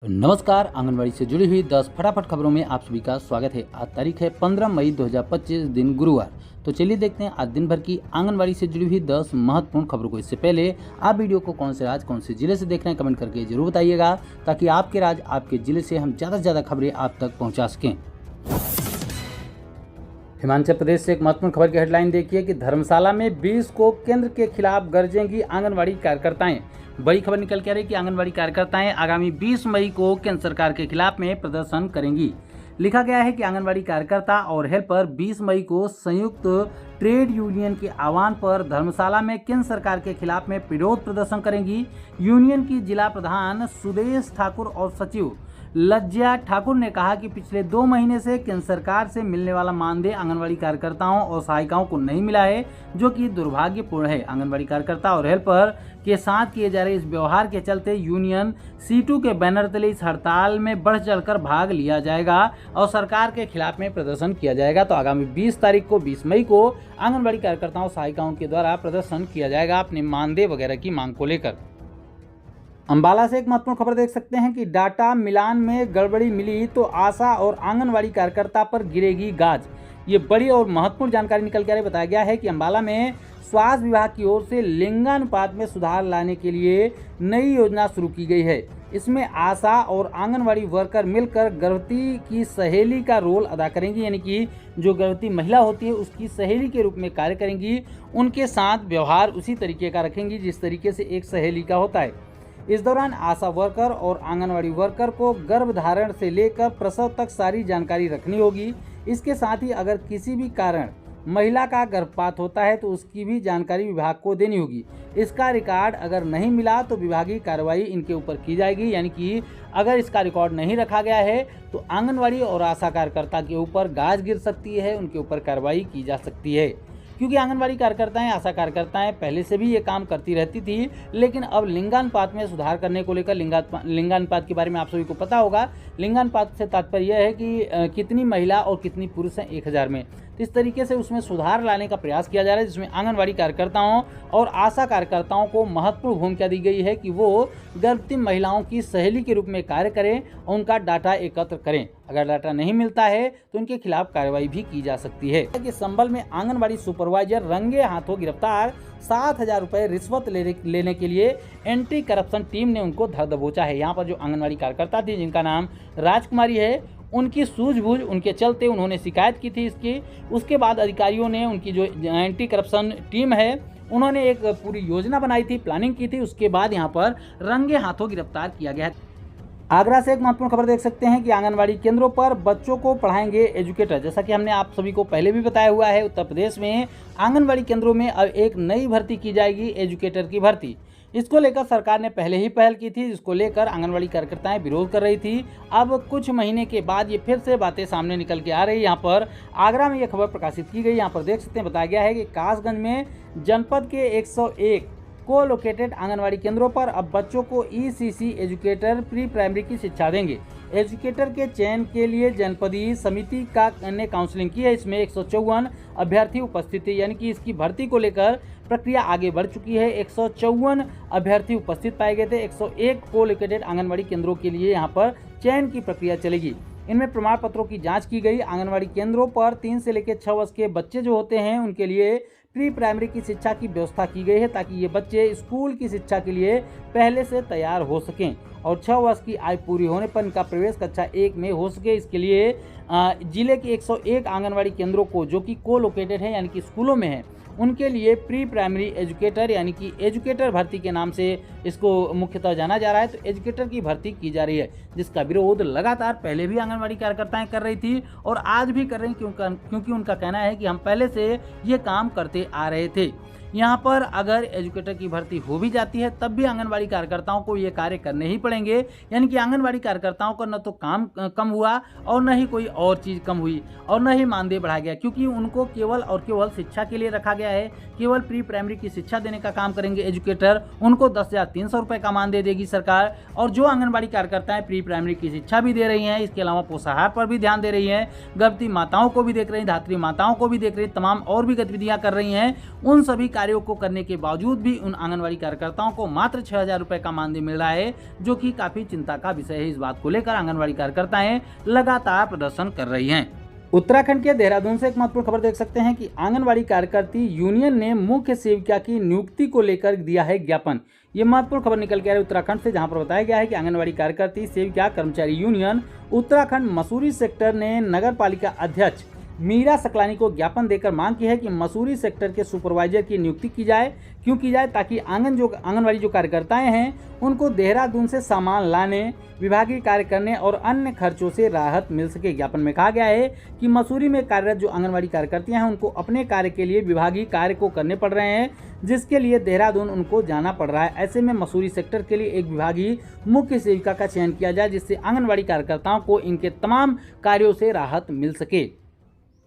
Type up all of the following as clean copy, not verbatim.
नमस्कार। आंगनबाड़ी से जुड़ी हुई 10 फटाफट खबरों में आप सभी का स्वागत है। आज तारीख है 15 मई 2025 दिन गुरुवार। तो चलिए देखते हैं आज दिन भर की आंगनबाड़ी से जुड़ी हुई 10 महत्वपूर्ण खबरों को। इससे पहले आप वीडियो को कौन से राज्य कौन से जिले से देख रहे हैं कमेंट करके जरूर बताइएगा, ताकि आपके राज्य आपके जिले से हम ज़्यादा से ज़्यादा खबरें आप तक पहुँचा सकें। हिमाचल प्रदेश से एक महत्वपूर्ण खबर की हेडलाइन देखिए कि धर्मशाला में 20 को केंद्र के खिलाफ गरजेंगी आंगनबाड़ी कार्यकर्ताएं। बड़ी खबर निकल के आ रही है कि आंगनबाड़ी कार्यकर्ताएं आगामी 20 मई को केंद्र सरकार के खिलाफ में प्रदर्शन करेंगी। लिखा गया है कि आंगनबाड़ी कार्यकर्ता और हेल्पर 20 मई को संयुक्त ट्रेड यूनियन के आह्वान पर धर्मशाला में केंद्र सरकार के खिलाफ में विरोध प्रदर्शन करेंगी। यूनियन की जिला प्रधान सुदेश ठाकुर और सचिव लज्जा ठाकुर ने कहा कि पिछले 2 महीने से केंद्र सरकार से मिलने वाला मानदेय आंगनबाड़ी कार्यकर्ताओं और सहायिकाओं को नहीं मिला है, जो कि दुर्भाग्यपूर्ण है। आंगनबाड़ी कार्यकर्ता और हेल्पर के साथ किए जा रहे इस व्यवहार के चलते यूनियन C2 के बैनर तले इस हड़ताल में बढ़ चढ़कर भाग लिया जाएगा और सरकार के खिलाफ में प्रदर्शन किया जाएगा। तो आगामी 20 तारीख को 20 मई को आंगनबाड़ी कार्यकर्ताओं सहायिकाओं के द्वारा प्रदर्शन किया जाएगा अपने मानदेय वगैरह की मांग को लेकर। अंबाला से एक महत्वपूर्ण खबर देख सकते हैं कि डाटा मिलान में गड़बड़ी मिली तो आशा और आंगनबाड़ी कार्यकर्ता पर गिरेगी गाज। ये बड़ी और महत्वपूर्ण जानकारी निकल कर बताया गया है कि अंबाला में स्वास्थ्य विभाग की ओर से लिंगानुपात में सुधार लाने के लिए नई योजना शुरू की गई है। इसमें आशा और आंगनबाड़ी वर्कर मिलकर गर्भवती की सहेली का रोल अदा करेंगी, यानी कि जो गर्भवती महिला होती है उसकी सहेली के रूप में कार्य करेंगी। उनके साथ व्यवहार उसी तरीके का रखेंगी जिस तरीके से एक सहेली का होता है। इस दौरान आशा वर्कर और आंगनवाड़ी वर्कर को गर्भधारण से लेकर प्रसव तक सारी जानकारी रखनी होगी। इसके साथ ही अगर किसी भी कारण महिला का गर्भपात होता है तो उसकी भी जानकारी विभाग को देनी होगी। इसका रिकॉर्ड अगर नहीं मिला तो विभागीय कार्रवाई इनके ऊपर की जाएगी, यानी कि अगर इसका रिकॉर्ड नहीं रखा गया है तो आंगनवाड़ी और आशा कार्यकर्ता के ऊपर गाज गिर सकती है, उनके ऊपर कार्रवाई की जा सकती है। क्योंकि आंगनबाड़ी कार्यकर्ताएं आशा कार्यकर्ताएं पहले से भी ये काम करती रहती थी, लेकिन अब लिंगानुपात में सुधार करने को लेकर लिंगानुपात के बारे में आप सभी को पता होगा। लिंगानुपात से तात्पर्य यह है कि कितनी महिला और कितनी पुरुष हैं 1000 में। तो इस तरीके से उसमें सुधार लाने का प्रयास किया जा रहा है, जिसमें आंगनबाड़ी कार्यकर्ताओं और आशा कार्यकर्ताओं को महत्वपूर्ण भूमिका दी गई है कि वो गर्भवती महिलाओं की सहेली के रूप में कार्य करें और उनका डाटा एकत्र करें। अगर डाटा नहीं मिलता है तो उनके खिलाफ कार्रवाई भी की जा सकती है। कि संभल में आंगनबाड़ी सुपरवाइजर रंगे हाथों गिरफ्तार। 7,000 रुपए रिश्वत लेने के लिए एंटी करप्शन टीम ने उनको धर दबोचा है। यहाँ पर जो आंगनबाड़ी कार्यकर्ता थी जिनका नाम राजकुमारी है, उनकी सूझबूझ उनके चलते उन्होंने शिकायत की थी इसकी। उसके बाद अधिकारियों ने, उनकी जो एंटी करप्शन टीम है, उन्होंने एक पूरी योजना बनाई थी, प्लानिंग की थी। उसके बाद यहाँ पर रंगे हाथों गिरफ्तार किया गया है। आगरा से एक महत्वपूर्ण खबर देख सकते हैं कि आंगनबाड़ी केंद्रों पर बच्चों को पढ़ाएंगे एजुकेटर। जैसा कि हमने आप सभी को पहले भी बताया हुआ है, उत्तर प्रदेश में आंगनबाड़ी केंद्रों में अब एक नई भर्ती की जाएगी, एजुकेटर की भर्ती। इसको लेकर सरकार ने पहले ही पहल की थी, जिसको लेकर आंगनबाड़ी कार्यकर्ताएं विरोध कर रही थी। अब कुछ महीने के बाद ये फिर से बातें सामने निकल के आ रही है। यहाँ पर आगरा में यह खबर प्रकाशित की गई। यहाँ पर देख सकते हैं, बताया गया है कि कासगंज में जनपद के 101 को लोकेटेड आंगनबाड़ी केंद्रों पर अब बच्चों को ECC एजुकेटर प्री प्राइमरी की शिक्षा देंगे। एजुकेटर के चयन के लिए जनपदीय समिति ने काउंसलिंग की है। इसमें 154 अभ्यर्थी उपस्थित है, यानी कि इसकी भर्ती को लेकर प्रक्रिया आगे बढ़ चुकी है। 154 अभ्यर्थी उपस्थित पाए गए थे। 101 को लोकेटेड आंगनबाड़ी केंद्रों के लिए यहाँ पर चयन की प्रक्रिया चलेगी। इनमें प्रमाण पत्रों की जांच की गई। आंगनबाड़ी केंद्रों पर 3 से लेकर 6 वर्ष के बच्चे जो होते हैं उनके लिए प्री प्राइमरी की शिक्षा की व्यवस्था की गई है, ताकि ये बच्चे स्कूल की शिक्षा के लिए पहले से तैयार हो सकें और 6 वर्ष की आयु पूरी होने पर इनका प्रवेश कक्षा 1 में हो सके। इसके लिए जिले के 101 आंगनबाड़ी केंद्रों को, जो कि को लोकेटेड है यानी कि स्कूलों में है, उनके लिए प्री प्राइमरी एजुकेटर यानी कि एजुकेटर भर्ती के नाम से इसको मुख्यतः जाना जा रहा है। तो एजुकेटर की भर्ती की जा रही है, जिसका विरोध लगातार पहले भी आंगनबाड़ी कार्यकर्ताएं कर रही थी और आज भी कर रही, क्योंकि उनका कहना है कि हम पहले से ये काम करते आ रहे थे। यहाँ पर अगर एजुकेटर की भर्ती हो भी जाती है तब भी आंगनबाड़ी कार्यकर्ताओं को ये कार्य करने ही पड़ेंगे, यानी कि आंगनबाड़ी कार्यकर्ताओं का न तो काम कम हुआ और न ही कोई और चीज़ कम हुई और न ही मानदेय बढ़ाया गया, क्योंकि उनको केवल और केवल शिक्षा के लिए रखा गया है। केवल प्री प्राइमरी की शिक्षा देने का काम करेंगे एजुकेटर। उनको 10,300 रुपये का मानदेय देगी सरकार। और जो आंगनबाड़ी कार्यकर्ताएं प्री प्राइमरी की शिक्षा भी दे रही हैं, इसके अलावा पोषाहार पर भी ध्यान दे रही हैं, गर्भवती माताओं को भी देख रही हैं, धात्री माताओं को भी देख रही हैं, तमाम और भी गतिविधियाँ कर रही हैं, उन सभी कार्यों को करने के बावजूद भी उन आंगनवाड़ी कार्यकर्ताओं को मात्र 6,000 रुपए का मानदेय मिल रहा है, जो कि काफी चिंता का विषय है। इस बात को लेकर आंगनवाड़ी कार्यकर्ताएं लगातार प्रदर्शन कर रही हैं। उत्तराखंड के देहरादून से एक महत्वपूर्ण खबर देख सकते हैं कि आंगनवाड़ी कार्यकर्ती यूनियन ने मुख्य सेविका की नियुक्ति को लेकर दिया है ज्ञापन। ये महत्वपूर्ण खबर निकल के आ रही है उत्तराखंड से, जहां पर बताया गया है कि आंगनवाड़ी कार्यकर्ती सेविका कर्मचारी यूनियन उत्तराखंड मसूरी सेक्टर ने नगर पालिका अध्यक्ष मीरा सकलानी को ज्ञापन देकर मांग की है कि मसूरी सेक्टर के सुपरवाइजर की नियुक्ति की जाए। क्यों की जाए? ताकि आंगनवाड़ी जो कार्यकर्ताएं हैं उनको देहरादून से सामान लाने, विभागीय कार्य करने और अन्य खर्चों से राहत मिल सके। ज्ञापन में कहा गया है कि मसूरी में कार्यरत जो आंगनवाड़ी कार्यकर्तियां हैं उनको अपने कार्य के लिए विभागीय कार्य को करने पड़ रहे हैं, जिसके लिए देहरादून उनको जाना पड़ रहा है। ऐसे में मसूरी सेक्टर के लिए एक विभागीय मुख्य सेविका का चयन किया जाए, जिससे आंगनवाड़ी कार्यकर्ताओं को इनके तमाम कार्यों से राहत मिल सके।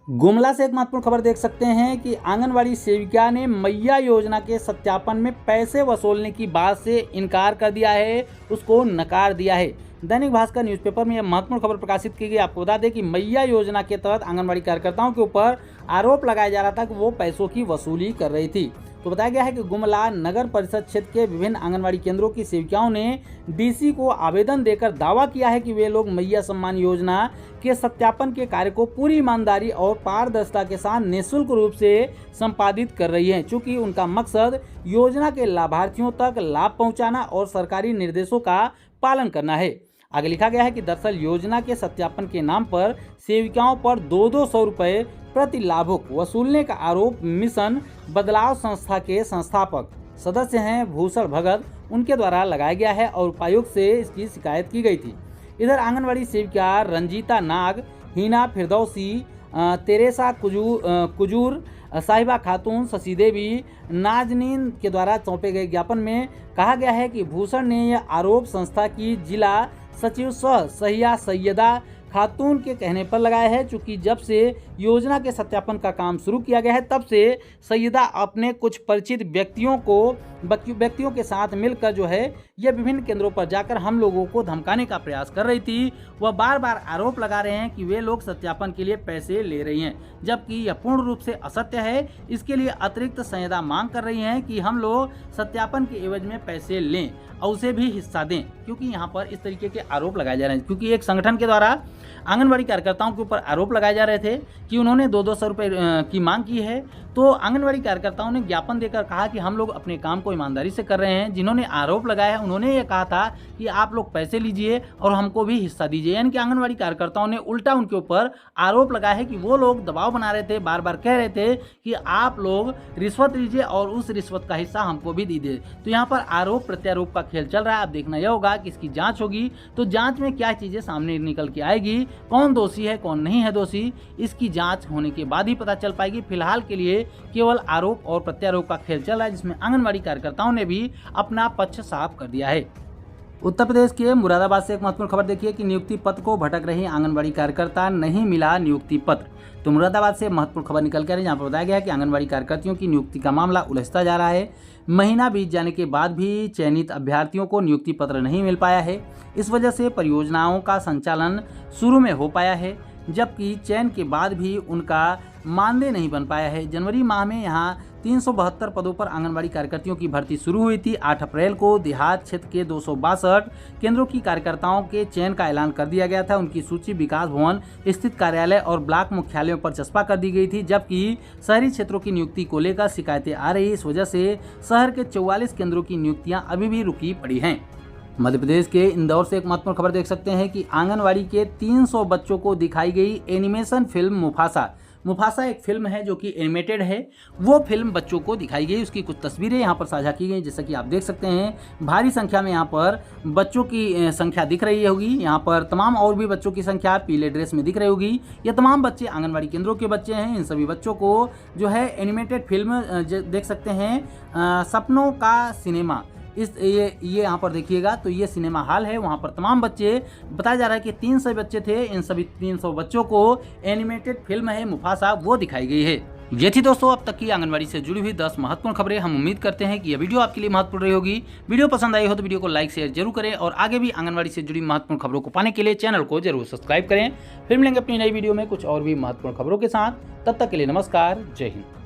गुमला से एक महत्वपूर्ण खबर देख सकते हैं कि आंगनवाड़ी सेविका ने मैया योजना के सत्यापन में पैसे वसूलने की बात से इनकार कर दिया है, उसको नकार दिया है। दैनिक भास्कर न्यूज़पेपर में यह महत्वपूर्ण खबर प्रकाशित की गई। आपको बता दें कि मैया योजना के तहत आंगनवाड़ी कार्यकर्ताओं के ऊपर आरोप लगाया जा रहा था कि वो पैसों की वसूली कर रही थी। तो बताया गया है कि गुमला नगर परिषद क्षेत्र के विभिन्न आंगनवाड़ी केंद्रों की सेविकाओं ने डीसी को आवेदन देकर दावा किया है कि वे लोग मैया सम्मान योजना के सत्यापन के कार्य को पूरी ईमानदारी और पारदर्शिता के साथ निःशुल्क रूप से संपादित कर रही हैं, चूंकि उनका मकसद योजना के लाभार्थियों तक लाभ पहुंचाना और सरकारी निर्देशों का पालन करना है। आगे लिखा गया है कि दरअसल योजना के सत्यापन के नाम पर सेविकाओं पर 200 रुपये प्रति लाभुक वसूलने का आरोप मिशन बदलाव संस्था के संस्थापक सदस्य हैं भूषण भगत उनके द्वारा लगाया गया है और उपायुक्त से इसकी शिकायत की गई थी। इधर आंगनवाड़ी सेविका रंजीता नाग, हिना फिरदौसी, तेरेसा कुजूर, साहिबा खातून, शशि देवी, नाजनीन के द्वारा सौंपे गए ज्ञापन में कहा गया है कि भूषण ने यह आरोप संस्था की जिला सचिव सह सहिया सैयदा खातून के कहने पर लगाया है। चूंकि जब से योजना के सत्यापन का काम शुरू किया गया है तब से सैयदा अपने कुछ परिचित व्यक्तियों के साथ मिलकर जो है यह विभिन्न केंद्रों पर जाकर हम लोगों को धमकाने का प्रयास कर रही थी। वह बार बार आरोप लगा रहे हैं कि वे लोग सत्यापन के लिए पैसे ले रही हैं, जबकि यह पूर्ण रूप से असत्य है। इसके लिए अतिरिक्त सैयदा मांग कर रही हैं कि हम लोग सत्यापन के एवज में पैसे लें और उसे भी हिस्सा दें, क्योंकि यहाँ पर इस तरीके के आरोप लगाए जा रहे हैं। क्योंकि एक संगठन के द्वारा आंगनवाड़ी कार्यकर्ताओं के ऊपर आरोप लगाए जा रहे थे कि उन्होंने 200 रुपये की मांग की है, तो आंगनवाड़ी कार्यकर्ताओं ने ज्ञापन देकर कहा कि हम लोग अपने काम को ईमानदारी से कर रहे हैं। जिन्होंने आरोप लगाया है उन्होंने ये कहा था कि आप लोग पैसे लीजिए और हमको भी हिस्सा दीजिए, यानी कि आंगनवाड़ी कार्यकर्ताओं ने उल्टा उनके ऊपर आरोप लगाया है कि वो लोग दबाव बना रहे थे, बार बार कह रहे थे कि आप लोग रिश्वत लीजिए और उस रिश्वत का हिस्सा हमको भी दीजिए। तो यहाँ पर आरोप प्रत्यारोप का खेल चल रहा है। अब देखना यह होगा कि इसकी जांच होगी तो जांच में क्या चीजें सामने निकल के आएगी, कौन दोषी है कौन नहीं है दोषी, इसकी जांच होने के बाद ही पता चल पाएगी। फिलहाल के लिए केवल आरोप और प्रत्यारोप का खेल चल रहा है, जिसमें आंगनवाड़ी कार्यकर्ताओं ने भी अपना पक्ष साफ कर दिया है। उत्तर प्रदेश के मुरादाबाद से एक महत्वपूर्ण खबर देखिए कि नियुक्ति पत्र को भटक रही आंगनवाड़ी कार्यकर्ता, नहीं मिला नियुक्ति पत्र। तो मुरादाबाद से महत्वपूर्ण खबर निकल कर जहाँ पर बताया गया है कि आंगनवाड़ी कार्यकर्तियों की नियुक्ति का मामला उलझता जा रहा है। महीना बीत जाने के बाद भी चयनित अभ्यर्थियों को नियुक्ति पत्र नहीं मिल पाया है। इस वजह से परियोजनाओं का संचालन शुरू में हो पाया है, जबकि चयन के बाद भी उनका मानदेय नहीं बन पाया है। जनवरी माह में यहाँ 372 पदों पर आंगनवाड़ी कार्यकर्तियों की भर्ती शुरू हुई थी। 8 अप्रैल को देहात क्षेत्र के 262 केंद्रों की कार्यकर्ताओं के चयन का ऐलान कर दिया गया था। उनकी सूची विकास भवन स्थित कार्यालय और ब्लॉक मुख्यालयों पर चस्पा कर दी गई थी, जबकि शहरी क्षेत्रों की नियुक्ति को लेकर शिकायतें आ रही। इस वजह से शहर के 44 केंद्रों की नियुक्तियां अभी भी रुकी पड़ी हैं। मध्य प्रदेश के इंदौर से एक महत्वपूर्ण खबर देख सकते हैं कि आंगनवाड़ी के 300 बच्चों को दिखाई गई एनिमेशन फिल्म मुफासा। मुफासा एक फिल्म है जो कि एनिमेटेड है, वो फिल्म बच्चों को दिखाई गई। उसकी कुछ तस्वीरें यहाँ पर साझा की गई, जैसा कि आप देख सकते हैं भारी संख्या में यहाँ पर बच्चों की संख्या दिख रही होगी। यहाँ पर तमाम और भी बच्चों की संख्या पीले ड्रेस में दिख रही होगी। ये तमाम बच्चे आंगनवाड़ी केंद्रों के बच्चे हैं। इन सभी बच्चों को जो है एनिमेटेड फिल्म देख सकते हैं सपनों का सिनेमा, ये यहाँ पर देखिएगा तो ये सिनेमा हॉल है। वहाँ पर तमाम बच्चे, बताया जा रहा है कि 300 बच्चे थे। इन सभी 300 बच्चों को एनिमेटेड फिल्म है मुफासा वो दिखाई गई है। ये थी दोस्तों अब तक की आंगनवाड़ी से जुड़ी हुई 10 महत्वपूर्ण खबरें। हम उम्मीद करते हैं कि यह वीडियो आपके लिए महत्वपूर्ण रही होगी। वीडियो पसंद आई हो तो वीडियो को लाइक शेयर जरूर करें और आगे भी आंगनवाड़ी से जुड़ी महत्वपूर्ण खबरों को पाने के लिए चैनल को जरूर सब्सक्राइब करें। फिर मिलेंगे अपनी नई वीडियो में कुछ और भी महत्वपूर्ण खबरों के साथ। तब तक के लिए नमस्कार, जय हिंद।